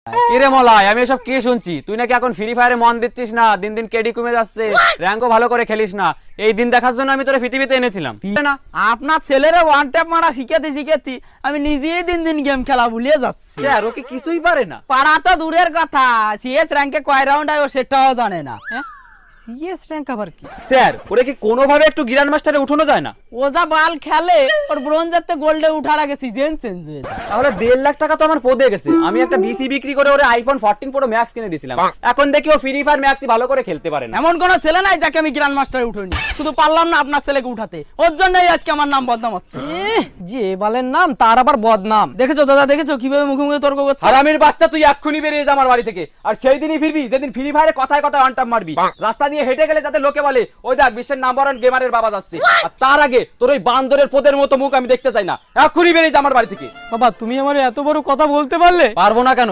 কিরে মলাই, আমি এসব কি শুনছি? তুই নাকি এখন ফ্রি ফায়ারে মন দিচ্ছিস না, দিন দিন কেডি কমে যাচ্ছে, র্যাঙ্কও ভালো করে খেলিস না। এই দিন দেখার জন্য আমি তোরে পৃথিবীতে এনেছিলাম না? আপনার ছেলেরা ওয়ান ট্যাপ মারা শিখাতে শিখাতে আমি নিজেই দিন দিন গেম খেলা ভুলিয়ে যাচ্ছি। স্যার ও কি কিছুই পারে না? পারা তো দূরের কথা, সিএস র্যাঙ্কে কয় রাউন্ড আয় ও সেটাও জানে না। সিএস র্যাঙ্ক আবার কি? স্যার ওরে কি কোনোভাবে একটু গ্র্যান্ড মাস্টারে উঠানো যায় না? ও যা বাল খেলে, ওর ব্রোঞ্জেতে গোল্ডে উঠার আগে সিজন চেঞ্জ হয়ে যায়। তাহলে 1.5 লাখ টাকা তো আমার পদে গেছে। আমি একটা বিসি বিক্রি করে ওরে আইফোন 14 প্রো ম্যাক্স কিনে দিয়েছিলাম। এখন দেখি ও ফ্রি ফায়ার ম্যাক্সই ভালো করে খেলতে পারে না। এমন কোন ছেলে নাই যাকে আমি গ্র্যান্ড মাস্টারে উঠাইনি, শুধু পারলাম না আপনার ছেলেকে উঠাতে, ওর জন্যই আজকে আমার নাম বদনাম হচ্ছে। যে বালের নাম তার আবার বদনাম। দেখেছো দাদা, দেখেছো কিভাবে মুখে মুখে তর্ক করছে? হারামির বাচ্চা, তুই এক্ষুনি বেরিয়ে যা আমার বাড়ি থেকে। আর সেই দিনই ফিরবি যেদিন ফ্রি ফায়ারে কথায় কথায় অনটাপ মারবি। রাস্তা দিয়ে হেঁটে গেলে যাতে লোকে বলে ওই দেখ বিশ্বের নাম্বার 1 গেমারের বাবা যাচ্ছে। আর তার আগে তোর ওই বান্দরের পোদের মতো মুখ আমি দেখতে চাই না। এক্ষুনি বেরিয়ে যা আমার বাড়ি থেকে। বাবা তুমি আমার এত বড় কথা বলতে পারলে? পারবো না কেন?